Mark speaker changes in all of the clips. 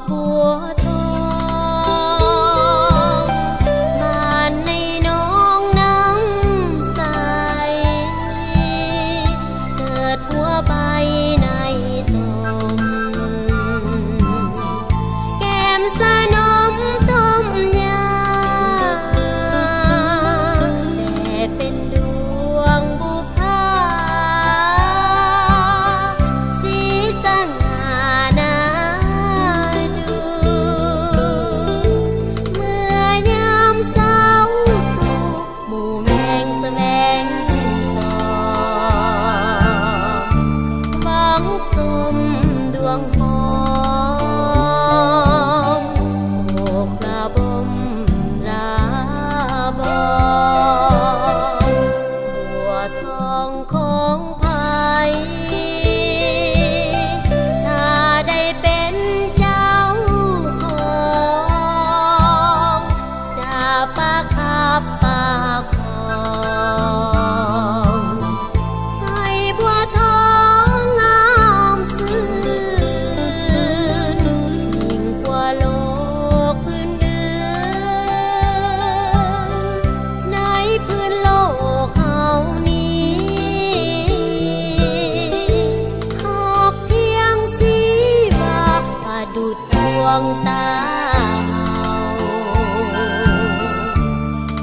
Speaker 1: บัวทองบานในน้องน้ำใสเกิดหัวใบในตมแก้มสนมต้มยาแต่เป็นดวงบุพาสีสง่าน่าดูเมื่อยามเช้าตรู่หมู่แมงแสวงส่องหวังสมดวงหอมโอกระบมระบองบัวทองของไผ่ถ้าได้เป็นเจ้าของจะประคับประคองให้บัวทองงามซื่นยิ่งกว่าโลกพื้นเดือนในพื้นโลกเฮานี้หากเพียงสีบาประดุจดวงตาเฮา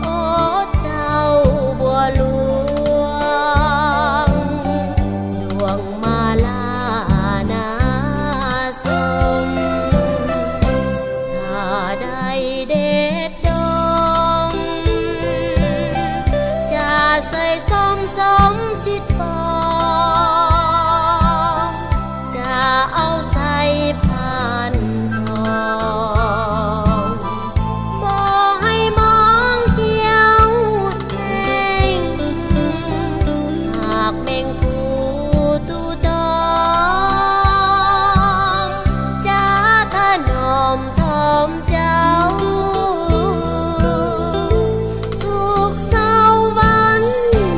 Speaker 1: โอ้เจ้าบัวหลวงดวงมาลานาสมถ้าได้เด็ดดมจะใส่สมจิตปองจะเอาใส่ผ่านทองบ่ให้มองเหี่ยวแห้งหากแมงภูตูตองจะถนอมทอมเจ้าทุกเช้าวัน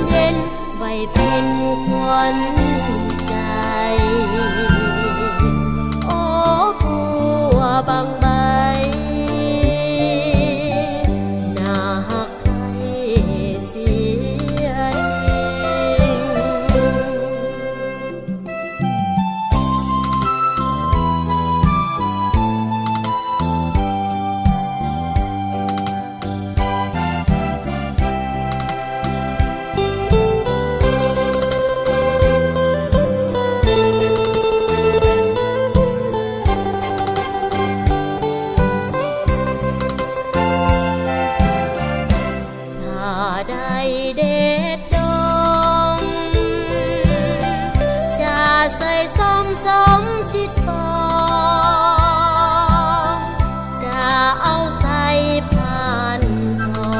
Speaker 1: เย็นไว้เป็นขวัญใจโอ้บัวบางใบน่าหักใครเสียจริง ถ้าได้เด็ดดมจะใส่สมจิตปองจะเอาใส่ผ่านทอ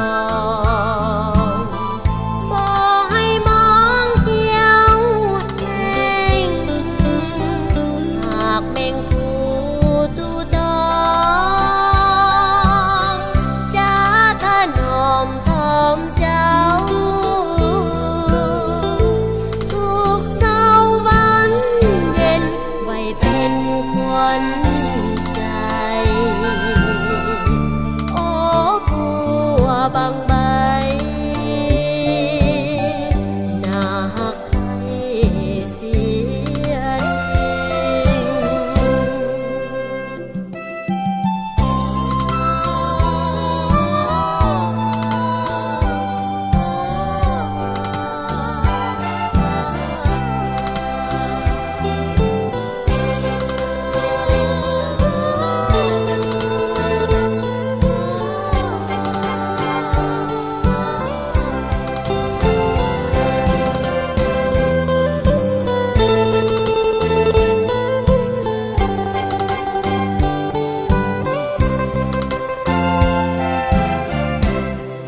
Speaker 1: งบ่ให้มองเหี่ยวแห้งหากแมงภูตูตองจะถนอมทอมเจ้าทุกเช้าวันเย็นไว้เป็นขวัญใจโอ้บัวบางใบน่าหักใครเสียจริ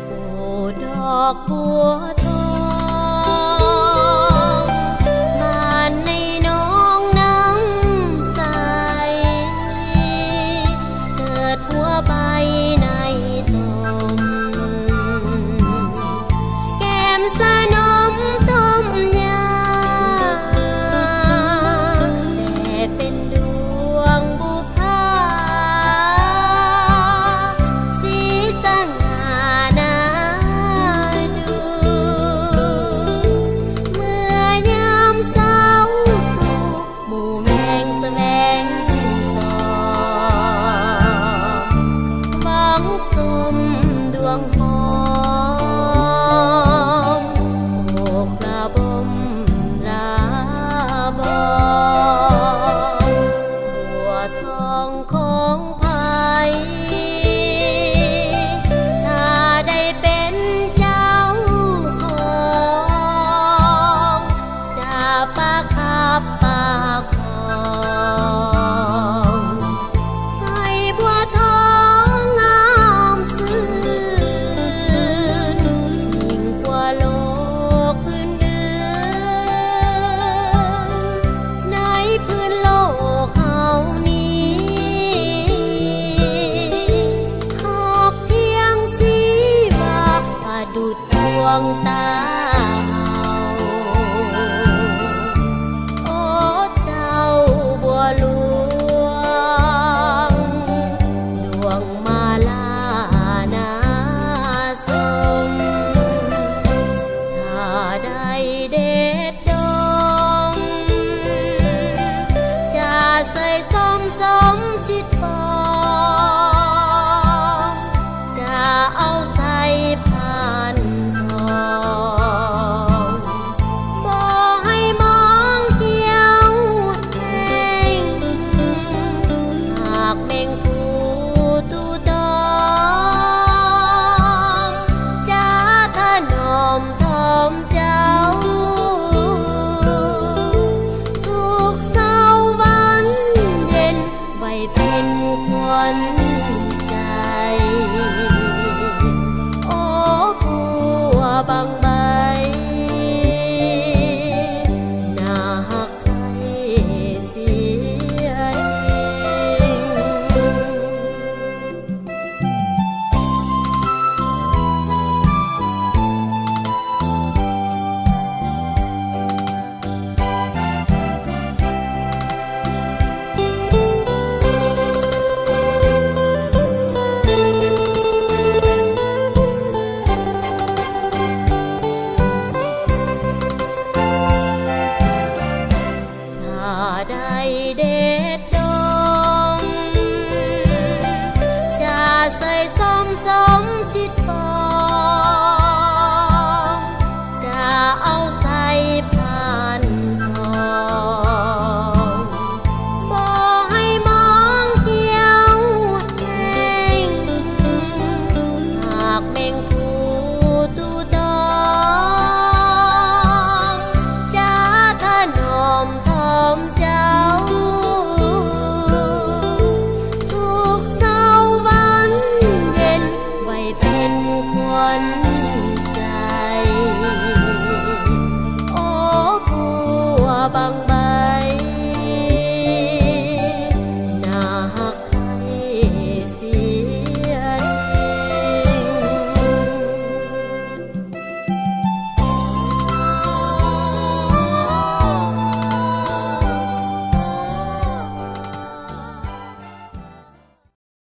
Speaker 1: โอ้ดอกบัวทองบานในน้องน้ำใสเกิดหัวใบในตมแก้มสนมต้มยาแต่เป็นดวงบุพา หอมโอกระบมราบอนบัวทองของไผ่ถ้าได้เป็นเจ้าของจะปะคับปากคองให้บัวทองงามซื่นยิ่งกว่าโลกอื่นๆในพื้นโลกเฮานี้หากเพียงสีว่าประดุจดวงตาโอ้เจ้าบัวหลวงดวงมาลานาสมถ้าได้เด็ดดมจะใส่สมจิตปองจะเอาใส่ผ่านทองบ่ให้มองเหี่ยวแห้งหากแมงผู้ตูตอมจะถนอมทอมเจ้าทุกเศร้าวันเย็นไว้เป็นขวัญใจ